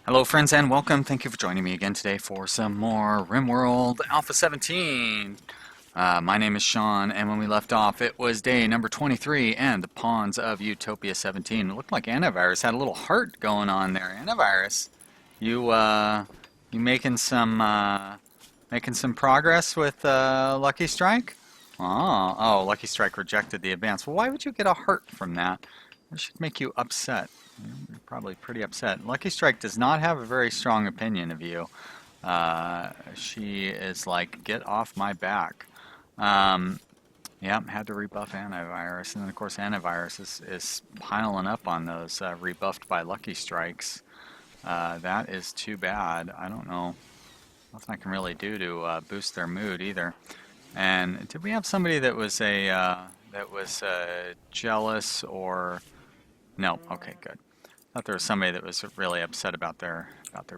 Hello friends and welcome. Thank you for joining me again today for some more Rimworld Alpha 17. My name is Sean, and when we left off it was day number 23 and the pawns of Utopia 17. It looked like Antivirus had a little heart going on there. Antivirus, you making some progress with Lucky Strike? Oh, Lucky Strike rejected the advance. Well, why would you get a heart from that? It should make you upset. You're probably pretty upset. Lucky Strike does not have a very strong opinion of you. She is like, get off my back. Yep, had to rebuff Antivirus. And then, of course, Antivirus is piling up on those rebuffed by Lucky Strikes. That is too bad. I don't know. Nothing I can really do to boost their mood either. And did we have somebody that was jealous or... No, okay, good. I thought there was somebody that was really upset about their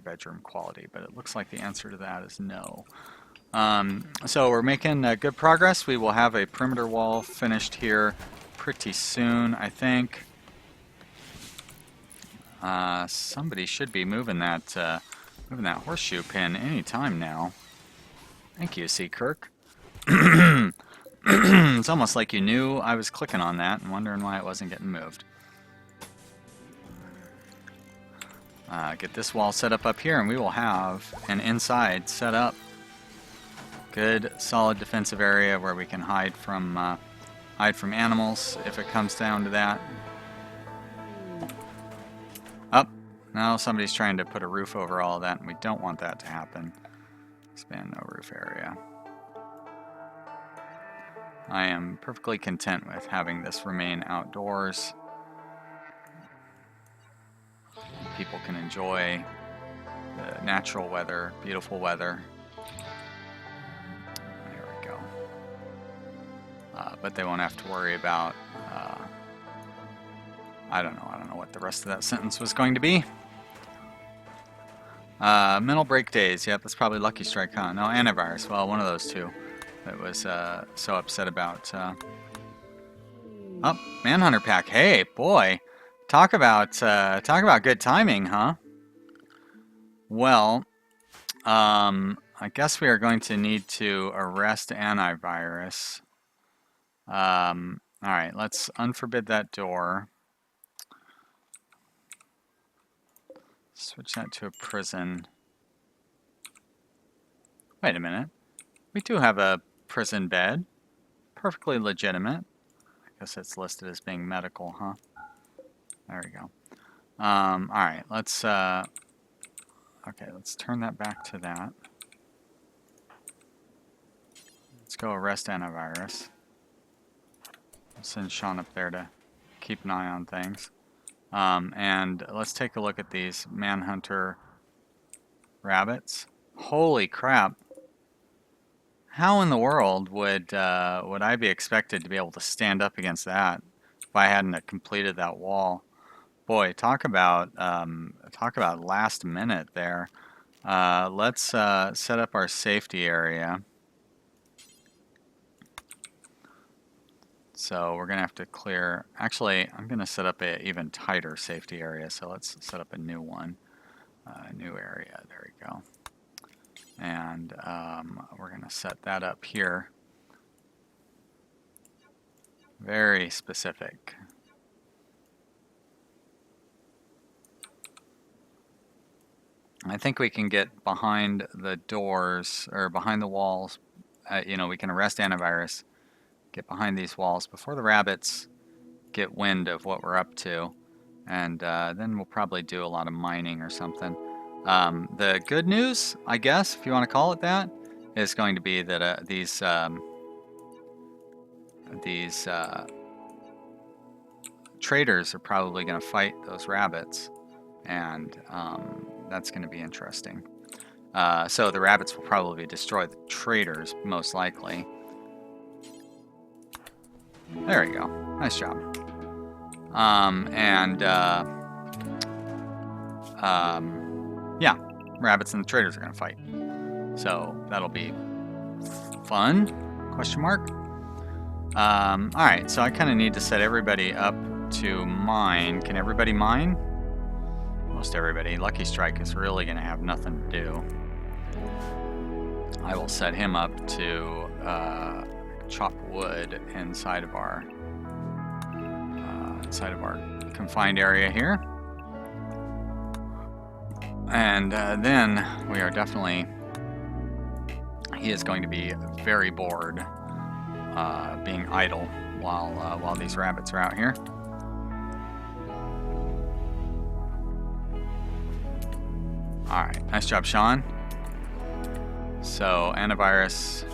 bedroom quality, but it looks like the answer to that is no. So we're making good progress. We will have a perimeter wall finished here pretty soon, I think. Somebody should be moving that horseshoe pin any time now. Thank you, Seakirk. It's almost like you knew I was clicking on that and wondering why it wasn't getting moved. Get this wall set up here, and we will have an inside set up. Good, solid defensive area where we can hide from animals if it comes down to that. Up. Now somebody's trying to put a roof over all of that, and we don't want that to happen. Expand no roof area. I am perfectly content with having this remain outdoors. People can enjoy the natural weather, beautiful weather. There we go. But they won't have to worry about, I don't know what the rest of that sentence was going to be. Mental break days, yep, that's probably Lucky Strike, huh? No, Antivirus, well, one of those two that was so upset about. Oh, Manhunter pack, hey, boy. Talk about good timing, huh? Well, I guess we are going to need to arrest Antivirus. All right, let's unforbid that door. Switch that to a prison. Wait a minute. We do have a prison bed. Perfectly legitimate. I guess it's listed as being medical, huh? There we go. All right, let's turn that back to that. Let's go arrest Antivirus. I'll send Sean up there to keep an eye on things. And let's take a look at these Manhunter rabbits. Holy crap! How in the world would I be expected to be able to stand up against that if I hadn't completed that wall? Boy, talk about last minute there. Let's set up our safety area. So we're gonna have to clear. Actually, I'm gonna set up an even tighter safety area. So let's set up a new one, new area. There we go. And we're gonna set that up here. Very specific. I think we can get behind the doors, or behind the walls. You know, we can arrest Antivirus, get behind these walls before the rabbits get wind of what we're up to, and then we'll probably do a lot of mining or something. The good news, I guess, if you want to call it that, is going to be that these traders are probably going to fight those rabbits, and that's going to be interesting. So the rabbits will probably destroy the traders, most likely. There we go. Nice job. Yeah, rabbits and the traders are going to fight. So that'll be fun? Question mark. Alright, so I kind of need to set everybody up to mine. Can everybody mine? almost everybody. Lucky Strike is really going to have nothing to do. I will set him up to chop wood inside of our confined area here. And then we are definitely, he is going to be very bored being idle while these rabbits are out here. Alright, nice job, Sean. So, antivirus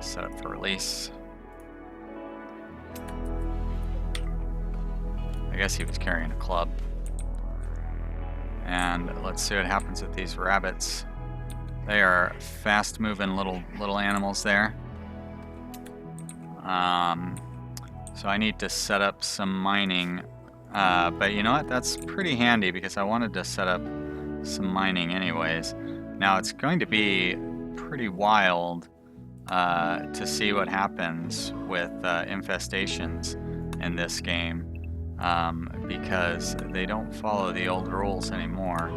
set up for release. I guess he was carrying a club. And let's see what happens with these rabbits. They are fast-moving little animals there. So I need to set up some mining. But you know what? That's pretty handy because I wanted to set up some mining anyways. Now it's going to be pretty wild to see what happens with infestations in this game. Because they don't follow the old rules anymore,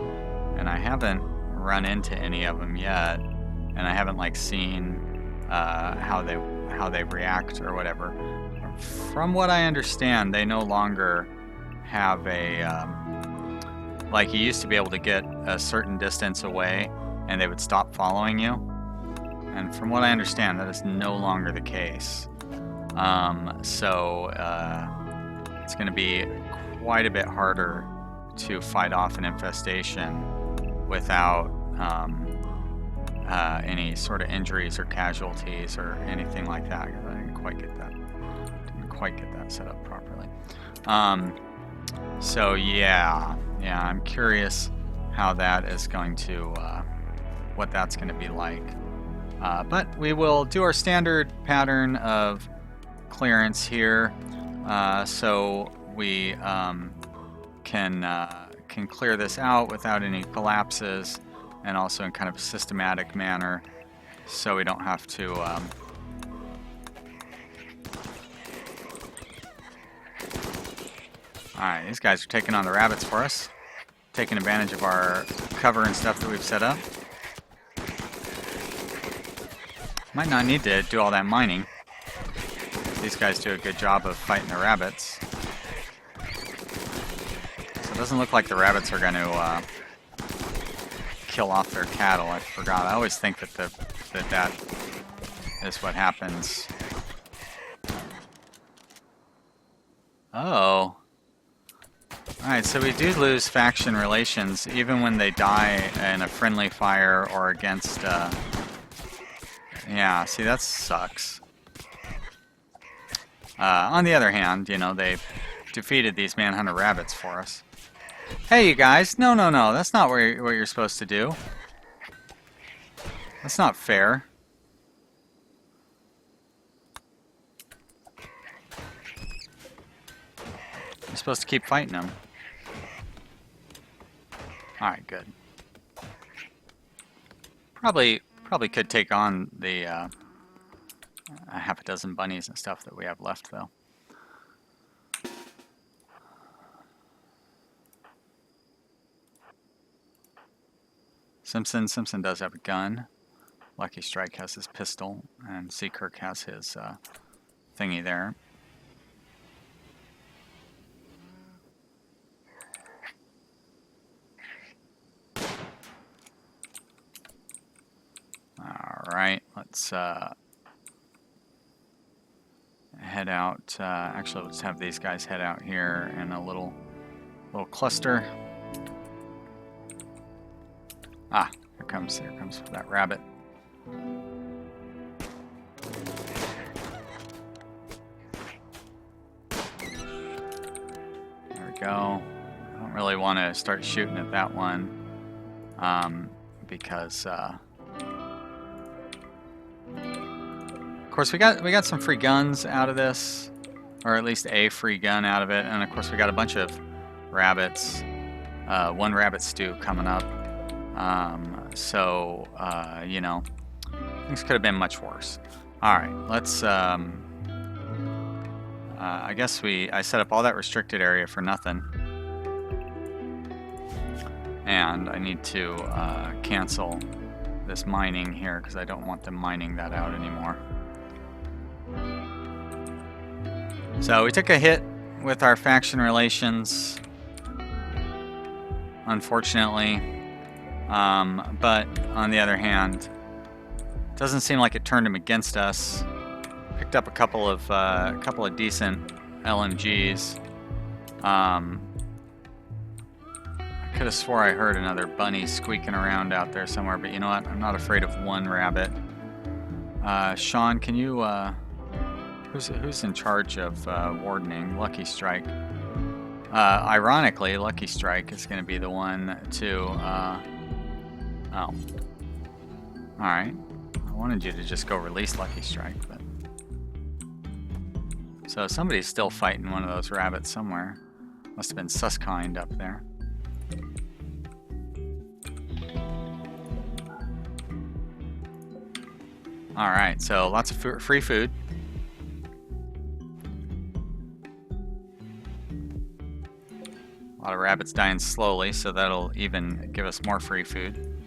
and I haven't run into any of them yet, and I haven't like seen how they react or whatever. From what I understand, they no longer have a like you used to be able to get a certain distance away and they would stop following you, and from what I understand, that is no longer the case. It's going to be quite a bit harder to fight off an infestation without any sort of injuries or casualties or anything like that. I didn't quite get that set up properly. So yeah, I'm curious how that is going to, what that's going to be like. But we will do our standard pattern of clearance here. So we can clear this out without any collapses, and also in kind of a systematic manner, so we don't have to Alright, these guys are taking on the rabbits for us, taking advantage of our cover and stuff that we've set up. Might not need to do all that mining. These guys do a good job of fighting the rabbits. So it doesn't look like the rabbits are going to kill off their cattle. I forgot. I always think that that is what happens. Oh. Alright, so we do lose faction relations even when they die in a friendly fire or against... yeah, see, that sucks. On the other hand, you know, they've defeated these Manhunter rabbits for us. Hey, you guys! No, that's not what you're supposed to do. That's not fair. You're supposed to keep fighting them. Alright, good. Probably could take on the a half a dozen bunnies and stuff that we have left, though. Simpson does have a gun. Lucky Strike has his pistol, and Seakirk has his thingy there. Alright, let's head out. Actually, let's have these guys head out here in a little cluster. Ah, here comes that rabbit. There we go. I don't really want to start shooting at that one because of course we got some free guns out of this, or at least a free gun out of it, and of course we got a bunch of rabbits, one rabbit stew coming up. So you know, things could have been much worse. All right, let's. I guess I set up all that restricted area for nothing. And I need to cancel this mining here because I don't want them mining that out anymore. So we took a hit with our faction relations, unfortunately. But on the other hand, it doesn't seem like it turned him against us. Picked up a couple of decent LMGs. I could have swore I heard another bunny squeaking around out there somewhere, but you know what? I'm not afraid of one rabbit. Sean, can you, who's in charge of wardening? Lucky Strike. Ironically, Lucky Strike is going to be the one to, oh. Alright. I wanted you to just go release Lucky Strike, but... So somebody's still fighting one of those rabbits somewhere. Must have been Suskind up there. Alright, so lots of free food. A lot of rabbits dying slowly, so that'll even give us more free food.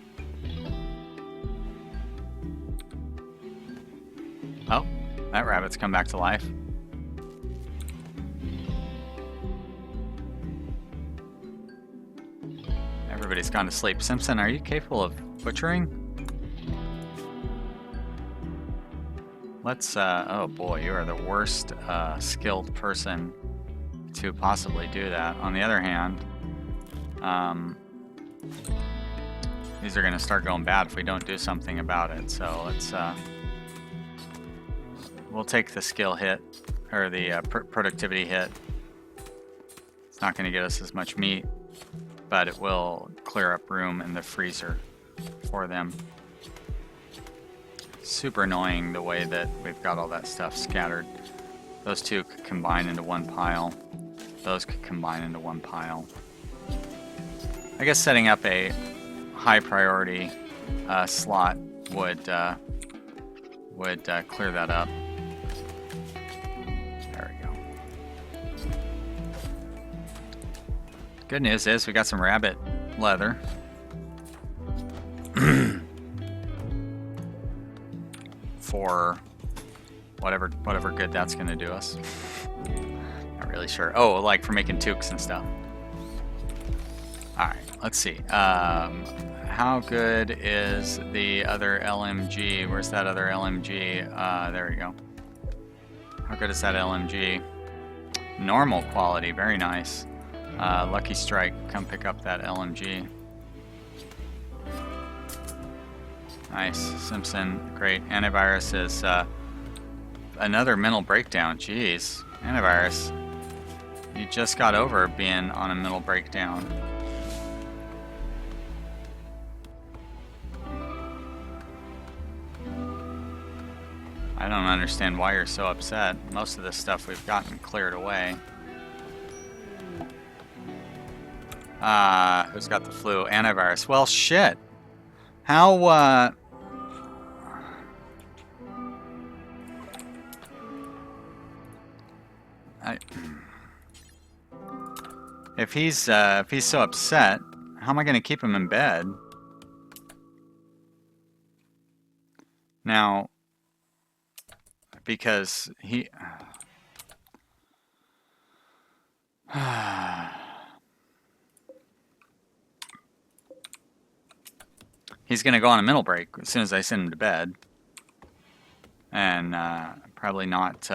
Oh, that rabbit's come back to life. Everybody's gone to sleep. Simpson, are you capable of butchering? Let's, oh boy, you are the worst skilled person to possibly do that. On the other hand, these are going to start going bad if we don't do something about it. So let's, we'll take the skill hit, or the productivity hit. It's not going to get us as much meat, but it will clear up room in the freezer for them. Super annoying the way that we've got all that stuff scattered. Those two could combine into one pile. Those could combine into one pile. I guess setting up a high priority slot would clear that up. There we go. Good news is we got some rabbit leather. For whatever good that's going to do us. Not really sure. Oh, like for making toques and stuff. Alright, let's see. How good is the other LMG? Where's that other LMG? There we go. How good is that LMG? Normal quality, very nice. Lucky Strike, come pick up that LMG. Nice. Simpson, great. Antivirus is another mental breakdown. Jeez. Antivirus, you just got over being on a mental breakdown. I don't understand why you're so upset. Most of this stuff we've gotten cleared away. Who's got the flu? Antivirus. Well, shit. How, if he's so upset, how am I going to keep him in bed? Now, because he... He's going to go on a mental break as soon as I send him to bed. And probably not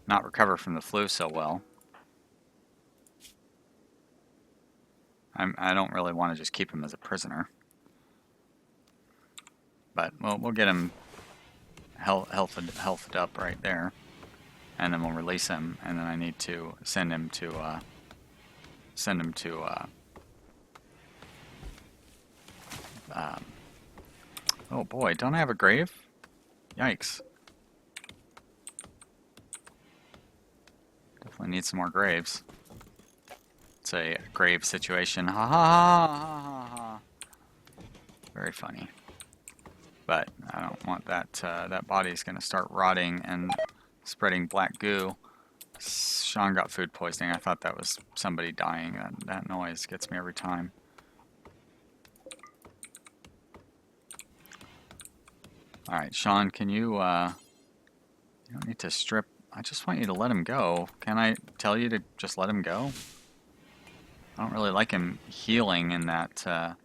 recover from the flu so well. I don't really want to just keep him as a prisoner. But we'll get him healthed up right there. And then we'll release him. And then I need to send him to... oh boy, don't I have a grave? Yikes. Definitely need some more graves. It's a grave situation. Ha ha ha ha ha ha. Very funny. But I don't want that, that body's gonna start rotting and spreading black goo. Sean got food poisoning. I thought that was somebody dying. That noise gets me every time. Alright, Sean, can you, you don't need to strip. I just want you to let him go. Can I tell you to just let him go? I don't really like him healing in that, that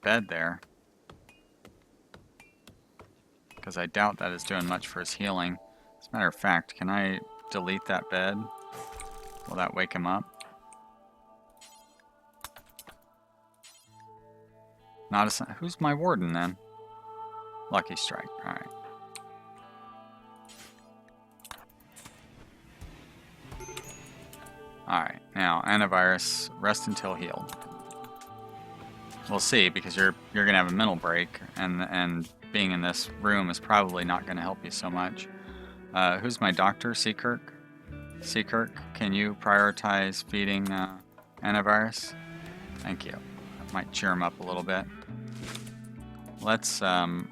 bed there. Because I doubt that is doing much for his healing. As a matter of fact, can I delete that bed? Will that wake him up? Not a... Who's my warden then? Lucky Strike. Alright. Alright, now antivirus, rest until healed. We'll see, because you're gonna have a mental break, and being in this room is probably not gonna help you so much. Who's my doctor? Seekirk? Seekirk, can you prioritize feeding antivirus? Thank you. That might cheer him up a little bit. Let's throw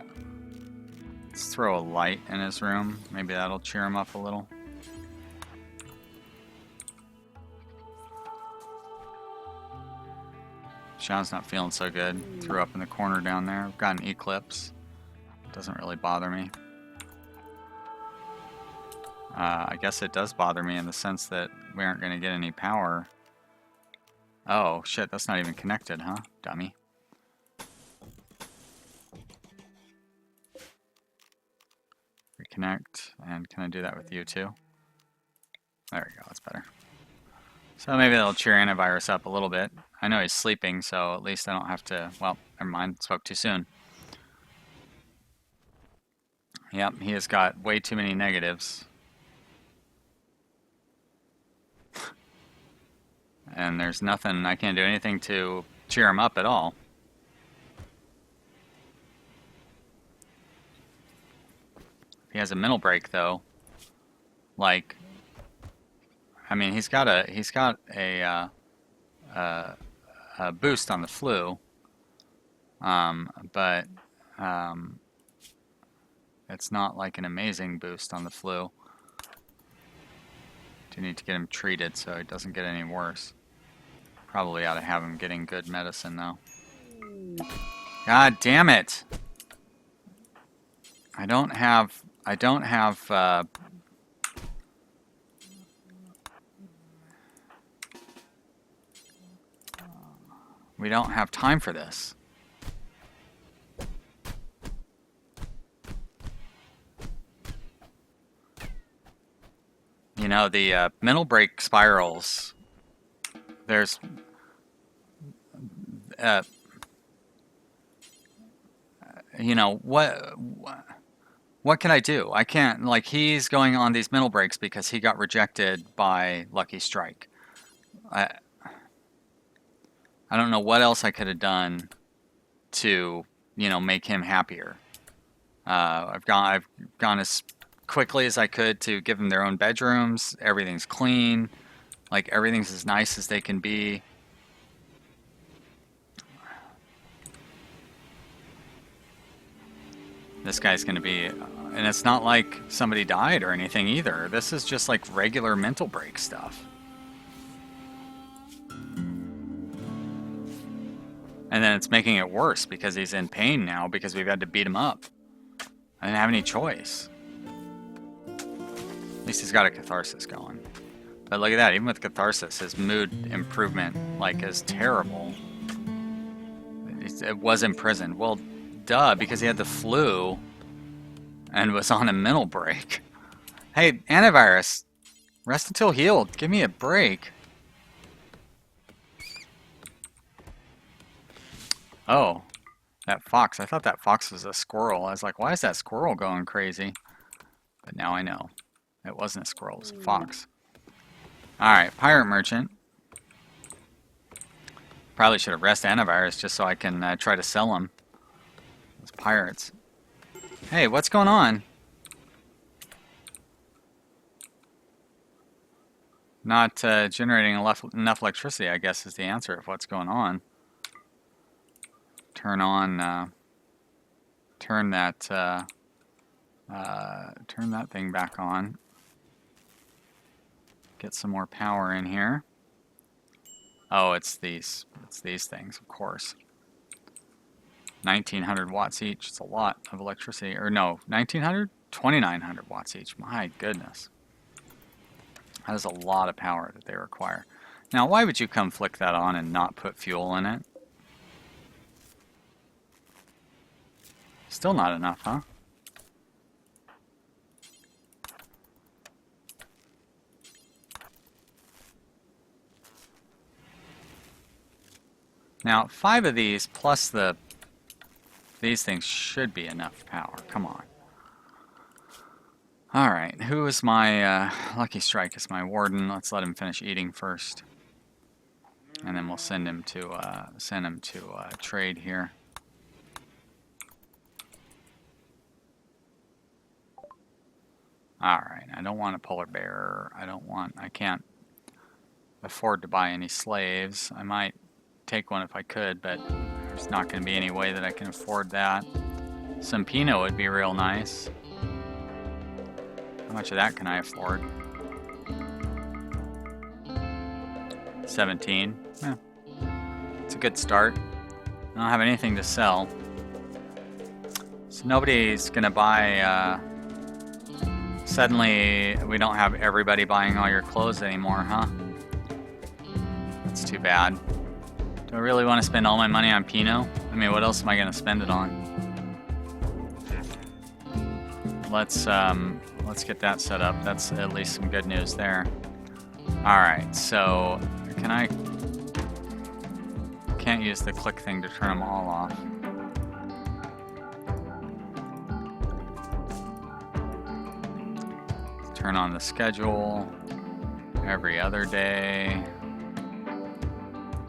a light in his room. Maybe that'll cheer him up a little. Sean's not feeling so good. Threw up in the corner down there. I've got an eclipse. Doesn't really bother me. I guess it does bother me in the sense that we aren't going to get any power. Oh, shit, that's not even connected, huh? Dummy. Reconnect, and can I do that with you too? There we go, that's better. So maybe that'll cheer antivirus up a little bit. I know he's sleeping, so at least I don't have to... Well, never mind, spoke too soon. Yep, he has got way too many negatives. And there's nothing, I can't do anything to cheer him up at all. If he has a mental break though, like, I mean, he's got a boost on the flu, but it's not like an amazing boost on the flu. Do need to get him treated so it doesn't get any worse. Probably ought to have him getting good medicine though. God damn it! I don't have we don't have time for this. You know, the mental break spirals, there's you know, what can I do? I can't, like, he's going on these mental breaks because he got rejected by Lucky Strike. I don't know what else I could have done to, you know, make him happier. I've gone as quickly as I could to give them their own bedrooms. Everything's clean. Like, everything's as nice as they can be. This guy's going to be... And it's not like somebody died or anything either. This is just like regular mental break stuff. And then it's making it worse because he's in pain now because we've had to beat him up. I didn't have any choice. At least he's got a catharsis going. But look at that, even with catharsis, his mood improvement, like, is terrible. It was imprisoned. Well, duh, because he had the flu and was on a mental break. Hey, antivirus, rest until healed. Give me a break. Oh, that fox. I thought that fox was a squirrel. I was like, why is that squirrel going crazy? But now I know. It wasn't a squirrel, it was a fox. Alright, pirate merchant. Probably should have rested antivirus just so I can try to sell them. Those pirates. Hey, what's going on? Not generating enough electricity, I guess, is the answer of what's going on. Turn on, turn that thing back on. Get some more power in here. Oh, it's these things, of course. 1900 watts each. It's a lot of electricity. Or no, 1900? 2900 watts each. My goodness. That is a lot of power that they require. Now, why would you come flick that on and not put fuel in it? Still not enough, huh? Now, 5 of these plus these things should be enough power. Come on. Alright, who is my Lucky Strike is my warden. Let's let him finish eating first. And then we'll send him to trade here. Alright, I don't want a polar bear. I can't afford to buy any slaves. I might take one if I could, but there's not going to be any way that I can afford that. Some Pinot would be real nice. How much of that can I afford? 17. Yeah. It's a good start. I don't have anything to sell. So nobody's going to buy... Suddenly, we don't have everybody buying all your clothes anymore, huh? That's too bad. Do I really want to spend all my money on Pinot? I mean, what else am I going to spend it on? Let's get that set up. That's at least some good news there. Alright, so can't use the click thing to turn them all off. Turn on the schedule every other day.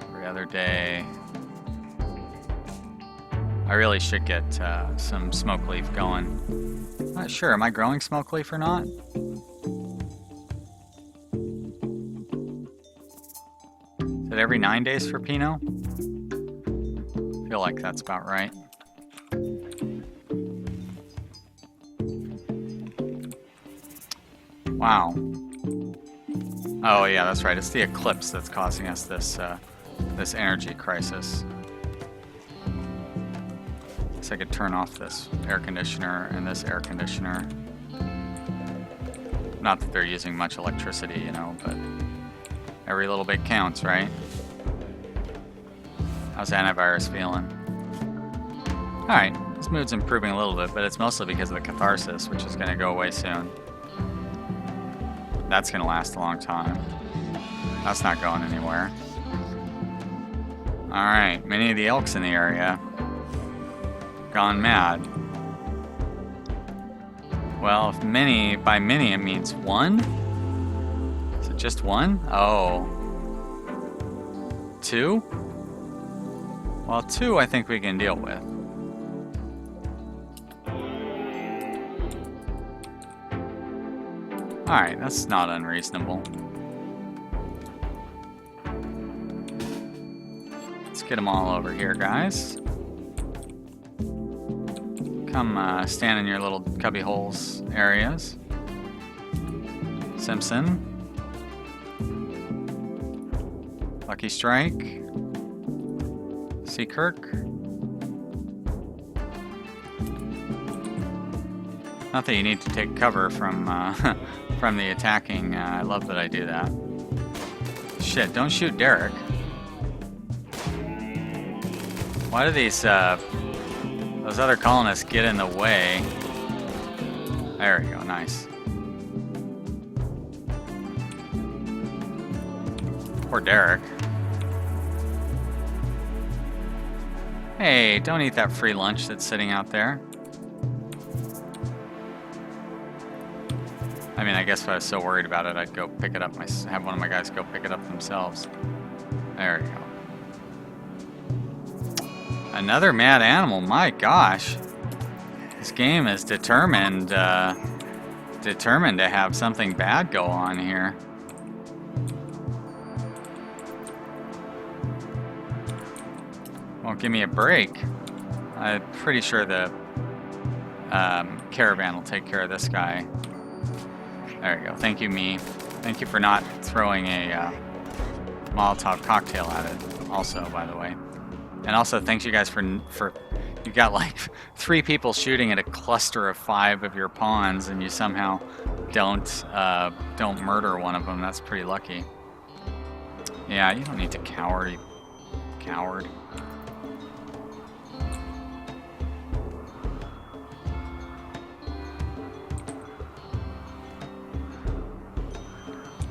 Every other day. I really should get some smoke leaf going. Not sure, am I growing smoke leaf or not? Is it every 9 days for Pinot? I feel like that's about right. Wow. Oh yeah, that's right. It's the eclipse that's causing us this this energy crisis. Guess I could turn off this air conditioner and this air conditioner. Not that they're using much electricity, you know, but every little bit counts, right? How's antivirus feeling? Alright, this mood's improving a little bit, but it's mostly because of the catharsis, which is going to go away soon. That's going to last a long time. That's not going anywhere. Alright, many of the elks in the area gone mad. Well, if many, by many it means one? Is it just one? Oh. 2? Well, 2 I think we can deal with. Alright, that's not unreasonable. Let's get them all over here, guys. Come stand in your little cubby holes areas. Simpson. Lucky Strike. Seakirk. Not that you need to take cover from from the attacking. I love that I do that. Shit, don't shoot Derek. Why do these those other colonists get in the way? There we go, nice. Poor Derek. Hey, don't eat that free lunch that's sitting out there. I mean, I guess if I was so worried about it, I'd go pick it up, have one of my guys go pick it up themselves. There you go. Another mad animal, my gosh. This game is determined to have something bad go on here. Won't give me a break. I'm pretty sure the caravan will take care of this guy. There you go. Thank you, me. Thank you for not throwing a Molotov cocktail at it. Also, by the way, and also thanks you guys for you got like 3 people shooting at a cluster of 5 of your pawns, and you somehow don't murder one of them. That's pretty lucky. Yeah, you don't need to cower, you coward.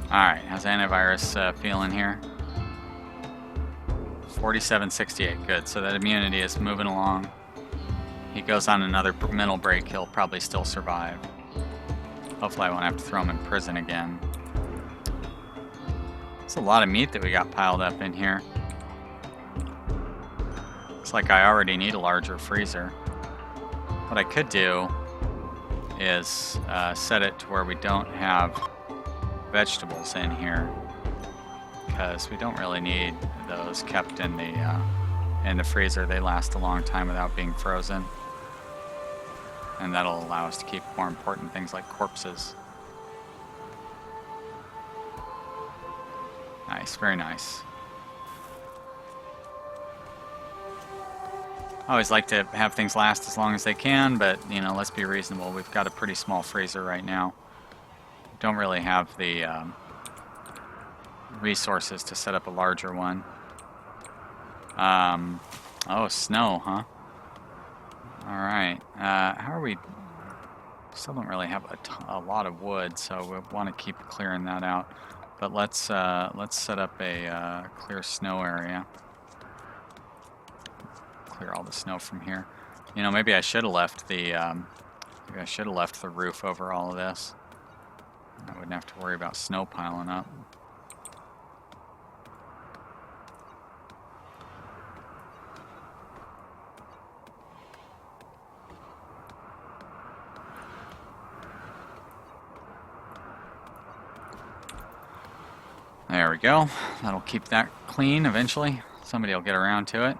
Alright, how's antivirus feeling here? 4768, good. So that immunity is moving along. He goes on another mental break, he'll probably still survive. Hopefully I won't have to throw him in prison again. There's a lot of meat that we got piled up in here. Looks like I already need a larger freezer. What I could do is set it to where we don't have vegetables in here, because we don't really need those kept in the freezer. They last a long time without being frozen, and that'll allow us to keep more important things like corpses. Nice, very nice. I always like to have things last as long as they can, but you know, let's be reasonable. We've got a pretty small freezer right now. Don't really have the resources to set up a larger one. Oh, snow, huh? Alright. How are we? Still don't really have a lot of wood, so we want to keep clearing that out. But let's set up a clear snow area. Clear all the snow from here. You know, maybe I should have left the roof over all of this. I wouldn't have to worry about snow piling up. There we go. That'll keep that clean eventually. Somebody will get around to it.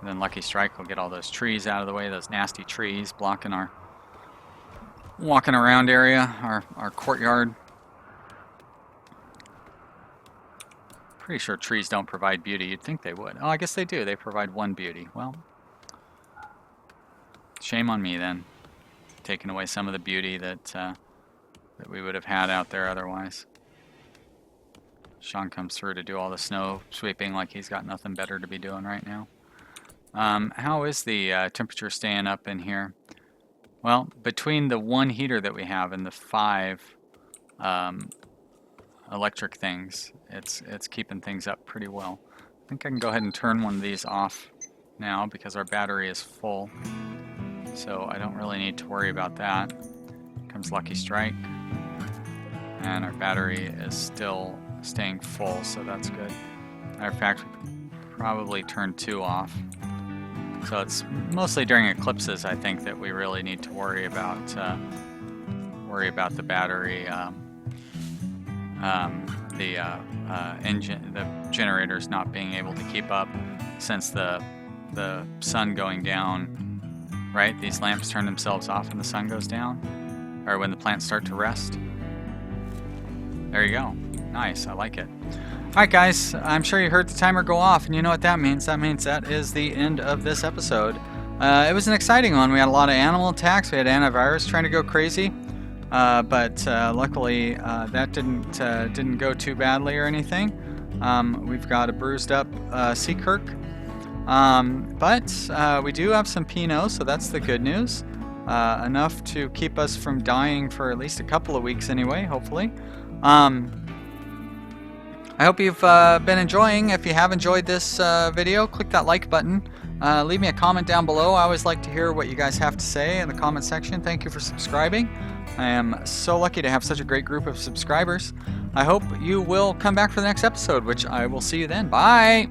And then Lucky Strike will get all those trees out of the way, those nasty trees blocking our walking around area, our courtyard. Pretty sure trees don't provide beauty. You'd think they would. Oh, I guess they do. They provide one beauty. Well, shame on me then, taking away some of the beauty that we would have had out there otherwise. Sean comes through to do all the snow sweeping like he's got nothing better to be doing right now. How is the temperature staying up in here? Well, between the 1 heater that we have and the 5 electric things, it's keeping things up pretty well. I think I can go ahead and turn one of these off now because our battery is full. So I don't really need to worry about that. Here comes Lucky Strike. And our battery is still staying full, so that's good. Matter of fact, we could probably turn 2 off. So it's mostly during eclipses, I think, that we really need to worry about the battery, the generators not being able to keep up, since the sun going down, right? These lamps turn themselves off when the sun goes down, or when the plants start to rest. There you go. Nice, I like it. Alright guys, I'm sure you heard the timer go off, and you know what that means. That means that is the end of this episode. It was an exciting one. We had a lot of animal attacks. We had antivirus trying to go crazy. But luckily that didn't go too badly or anything. We've got a bruised up Seakirk. But we do have some Pinot, so that's the good news. Enough to keep us from dying for at least a couple of weeks anyway, hopefully. I hope you've been enjoying. If you have enjoyed this video, click that like button. Leave me a comment down below. I always like to hear what you guys have to say in the comment section. Thank you for subscribing. I am so lucky to have such a great group of subscribers. I hope you will come back for the next episode, which I will see you then. Bye!